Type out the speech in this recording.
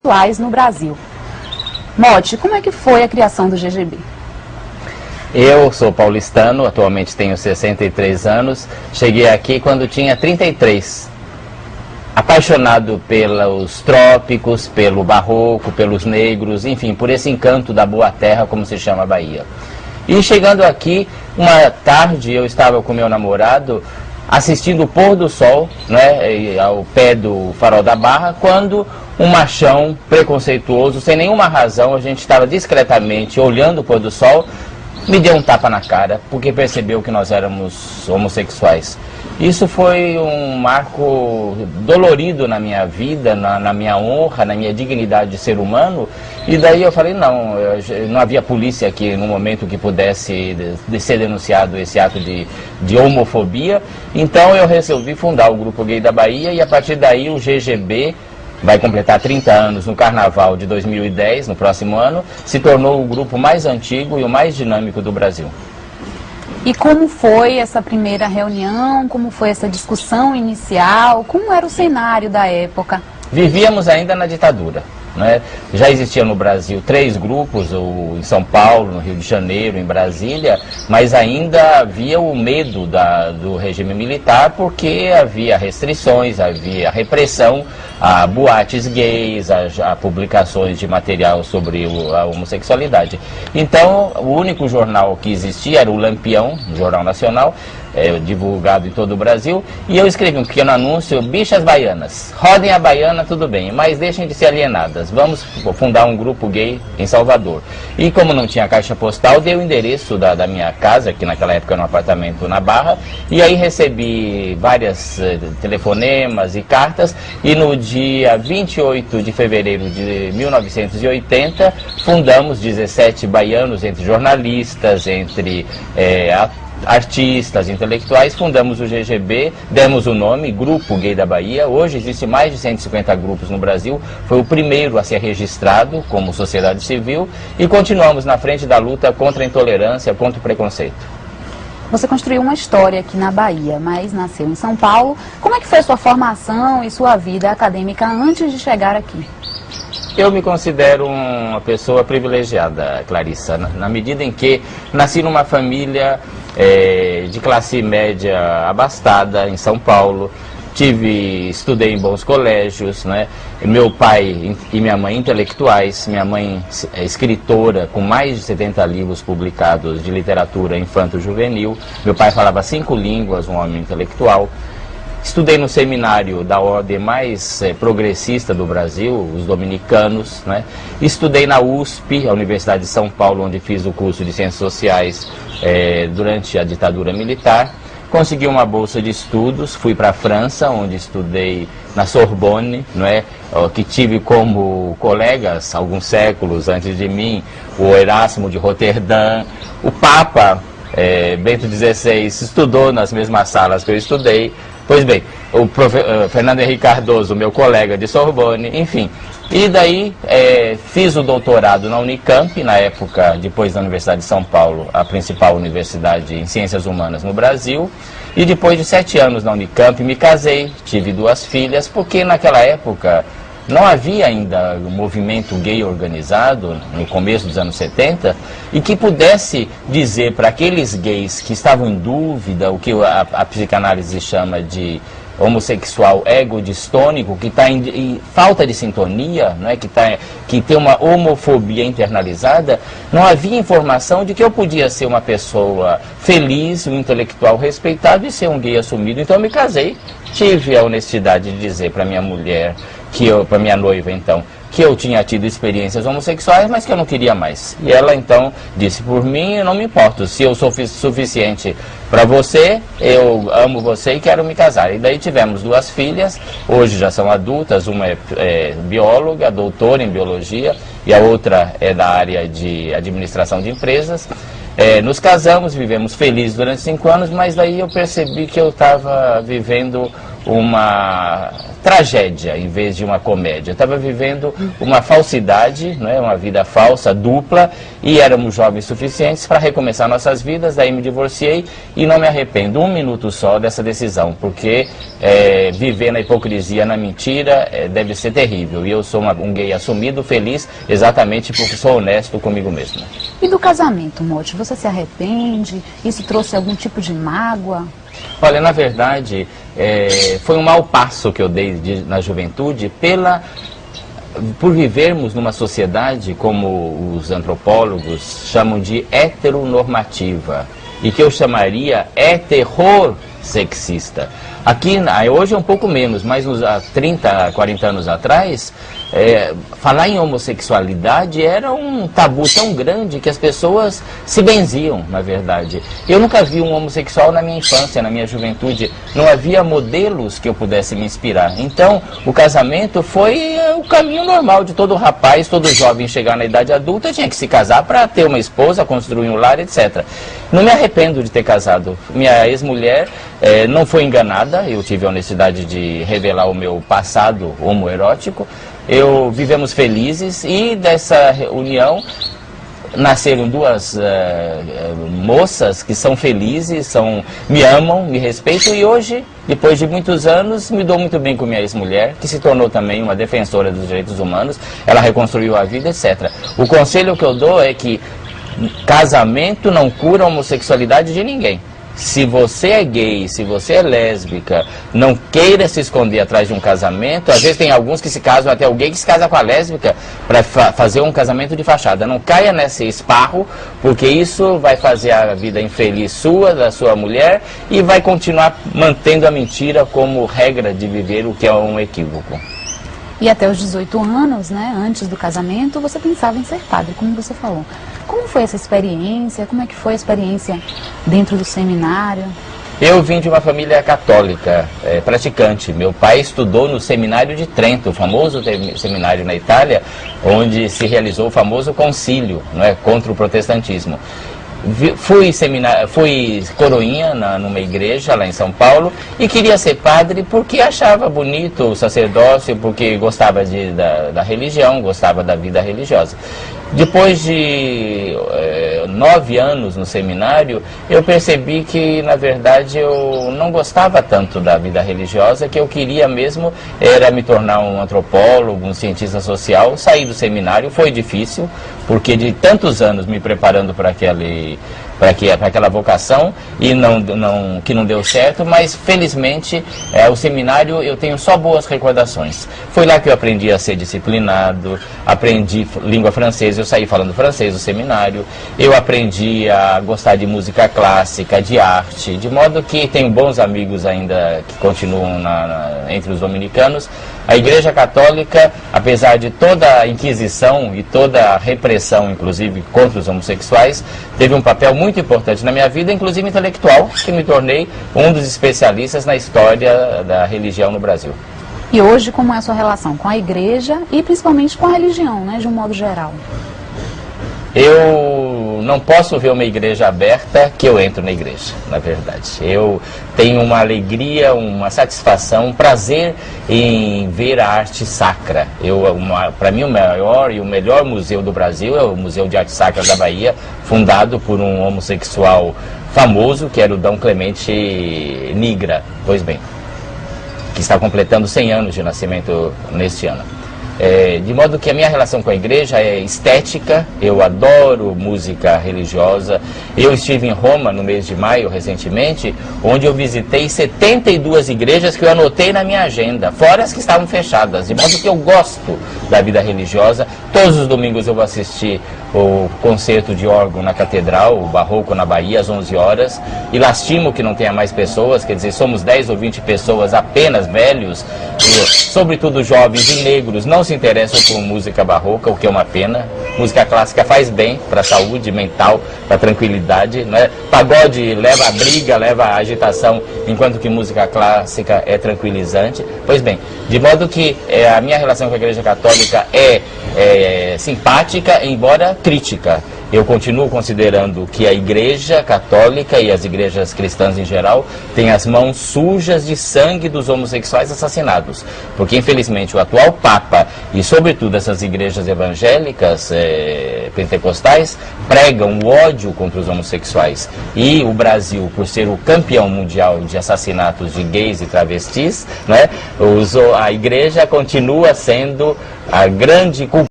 homossexuais no Brasil. Mote, como é que foi a criação do GGB? Eu sou paulistano, atualmente tenho 63 anos, cheguei aqui quando tinha 33. Apaixonado pelos trópicos, pelo barroco, pelos negros, enfim, por esse encanto da boa terra, como se chama a Bahia. E chegando aqui, uma tarde eu estava com meu namorado assistindo o pôr do sol, né, ao pé do Farol da Barra, quando um machão preconceituoso, sem nenhuma razão, a gente estava discretamente olhando o pôr do sol, me deu um tapa na cara, porque percebeu que nós éramos homossexuais. Isso foi um marco dolorido na minha vida, na minha honra, na minha dignidade de ser humano. E daí eu falei, não havia polícia aqui no momento que pudesse ser denunciado esse ato de homofobia. Então eu resolvi fundar o Grupo Gay da Bahia e a partir daí o GGB vai completar 30 anos no Carnaval de 2010, no próximo ano, se tornou o grupo mais antigo e o mais dinâmico do Brasil. E como foi essa primeira reunião? Como foi essa discussão inicial? Como era o cenário da época? Vivíamos ainda na ditadura, né? Já existiam no Brasil 3 grupos, em São Paulo, no Rio de Janeiro, em Brasília, mas ainda havia o medo do regime militar porque havia restrições, havia repressão a boates gays, a publicações de material sobre a homossexualidade. Então, o único jornal que existia era o Lampião, Jornal Nacional, divulgado em todo o Brasil, e eu escrevi um pequeno anúncio: bichas baianas, rodem a baiana, tudo bem, mas deixem de ser alienadas, vamos fundar um grupo gay em Salvador. E como não tinha caixa postal, dei o endereço da minha casa, que naquela época era um apartamento na Barra, e aí recebi várias telefonemas e cartas, e no dia 28 de fevereiro de 1980, fundamos 17 baianos, entre jornalistas, entre artistas, intelectuais, fundamos o GGB, demos o nome Grupo Gay da Bahia. Hoje existem mais de 150 grupos no Brasil, foi o primeiro a ser registrado como sociedade civil e continuamos na frente da luta contra a intolerância, contra o preconceito. Você construiu uma história aqui na Bahia, mas nasceu em São Paulo. Como é que foi sua formação e sua vida acadêmica antes de chegar aqui? Eu me considero uma pessoa privilegiada, Clarissa, na medida em que nasci numa família de classe média abastada em São Paulo, estudei em bons colégios, né? Meu pai e minha mãe intelectuais, minha mãe é escritora com mais de 70 livros publicados de literatura infanto-juvenil, meu pai falava 5 línguas, um homem intelectual. Estudei no seminário da ordem mais progressista do Brasil, os dominicanos, né? Estudei na USP, a Universidade de São Paulo, onde fiz o curso de Ciências Sociais durante a ditadura militar. Consegui uma bolsa de estudos, fui para a França, onde estudei na Sorbonne, que tive como colegas, alguns séculos antes de mim, o Erasmo de Roterdã, o Papa Bento XVI estudou nas mesmas salas que eu estudei. Pois bem, o Fernando Henrique Cardoso, meu colega de Sorbonne, enfim. E daí fiz o doutorado na Unicamp, na época, depois da Universidade de São Paulo, a principal universidade em Ciências Humanas no Brasil. E depois de 7 anos na Unicamp me casei, tive 2 filhas, porque naquela época não havia ainda um movimento gay organizado, no começo dos anos 70, e que pudesse dizer para aqueles gays que estavam em dúvida, o que a psicanálise chama de homossexual egodistônico, que está em falta de sintonia, que tem uma homofobia internalizada, não havia informação de que eu podia ser uma pessoa feliz, um intelectual respeitado e ser um gay assumido. Então eu me casei, tive a honestidade de dizer para minha mulher, para minha noiva então, que eu tinha tido experiências homossexuais, mas que eu não queria mais. E ela então disse: por mim, eu não me importo, se eu sou suficiente para você, eu amo você e quero me casar. E daí tivemos 2 filhas, hoje já são adultas, uma é bióloga, doutora em biologia, e a outra é da área de administração de empresas. Nos casamos, vivemos felizes durante 5 anos, mas daí eu percebi que eu estava vivendo uma tragédia em vez de uma comédia. Eu estava vivendo uma falsidade, né, uma vida falsa, dupla, e éramos jovens suficientes para recomeçar nossas vidas. Daí me divorciei e não me arrependo um minuto só dessa decisão, porque viver na hipocrisia, na mentira, deve ser terrível. E eu sou um gay assumido, feliz, exatamente porque sou honesto comigo mesmo. E do casamento, Mote, você se arrepende? Isso trouxe algum tipo de mágoa? Olha, na verdade, foi um mau passo que eu dei na juventude por vivermos numa sociedade, como os antropólogos chamam de heteronormativa, e que eu chamaria heterror sexista. Aqui, hoje é um pouco menos, mas há 30, 40 anos atrás, falar em homossexualidade era um tabu tão grande que as pessoas se benziam, na verdade. Eu nunca vi um homossexual na minha infância, na minha juventude. Não havia modelos que eu pudesse me inspirar. Então, o casamento foi o caminho normal de todo rapaz, todo jovem chegar na idade adulta, tinha que se casar para ter uma esposa, construir um lar, etc. Não me arrependo de ter casado. Minha ex-mulher não foi enganada, eu tive a honestidade de revelar o meu passado homoerótico. Vivemos felizes e dessa união nasceram duas moças que são felizes, me amam, me respeitam, e hoje, depois de muitos anos, me dou muito bem com minha ex-mulher, que se tornou também uma defensora dos direitos humanos. Ela reconstruiu a vida, etc. O conselho que eu dou é que casamento não cura a homossexualidade de ninguém. Se você é gay, se você é lésbica, não queira se esconder atrás de um casamento. Às vezes tem alguns que se casam, até o gay que se casa com a lésbica para fazer um casamento de fachada. Não caia nesse esparro, porque isso vai fazer a vida infeliz sua, da sua mulher, e vai continuar mantendo a mentira como regra de viver, o que é um equívoco. E até os 18 anos, né, antes do casamento, você pensava em ser padre, como você falou. Como foi essa experiência? Como é que foi a experiência dentro do seminário? Eu vim de uma família católica, praticante. Meu pai estudou no Seminário de Trento, o famoso seminário na Itália, onde se realizou o famoso concílio, contra o protestantismo. Fui coroinha numa igreja lá em São Paulo e queria ser padre porque achava bonito o sacerdócio, porque gostava da religião, gostava da vida religiosa. Depois de 9 anos no seminário, eu percebi que, na verdade, eu não gostava tanto da vida religiosa, que eu queria mesmo era me tornar um antropólogo, um cientista social. Sair do seminário foi difícil, porque de tantos anos me preparando para aquela vocação e que não deu certo, mas felizmente o seminário eu tenho só boas recordações. Foi lá que eu aprendi a ser disciplinado, aprendi língua francesa, eu saí falando francês no seminário, eu aprendi a gostar de música clássica, de arte, de modo que tenho bons amigos ainda que continuam entre os dominicanos. A Igreja Católica, apesar de toda a inquisição e toda a repressão, inclusive contra os homossexuais, teve um papel muito importante na minha vida, inclusive intelectual, que me tornei um dos especialistas na história da religião no Brasil. E hoje, como é a sua relação com a igreja e principalmente com a religião, né, de um modo geral? Eu não posso ver uma igreja aberta que eu entro na igreja, na verdade. Eu tenho uma alegria, uma satisfação, um prazer em ver a arte sacra. Para mim, o maior e o melhor museu do Brasil é o Museu de Arte Sacra da Bahia, fundado por um homossexual famoso, que era o Dom Clemente Nigra, pois bem, que está completando 100 anos de nascimento neste ano. De modo que a minha relação com a igreja é estética, eu adoro música religiosa. Eu estive em Roma no mês de maio, recentemente, onde eu visitei 72 igrejas que eu anotei na minha agenda, fora as que estavam fechadas, de modo que eu gosto da vida religiosa. Todos os domingos eu vou assistir o concerto de órgão na Catedral, o Barroco na Bahia, às 11 horas, e lastimo que não tenha mais pessoas, quer dizer, somos 10 ou 20 pessoas apenas velhos, sobretudo jovens e negros, não se interessam por música barroca, o que é uma pena. Música clássica faz bem para a saúde mental, para a tranquilidade, né? Pagode leva a briga, leva a agitação, enquanto que música clássica é tranquilizante. Pois bem, de modo que a minha relação com a Igreja Católica é simpática, embora crítica. Eu continuo considerando que a Igreja Católica e as igrejas cristãs em geral têm as mãos sujas de sangue dos homossexuais assassinados. Porque, infelizmente, o atual Papa e, sobretudo, essas igrejas evangélicas pentecostais pregam o ódio contra os homossexuais. E o Brasil, por ser o campeão mundial de assassinatos de gays e travestis, né, a Igreja continua sendo a grande culpada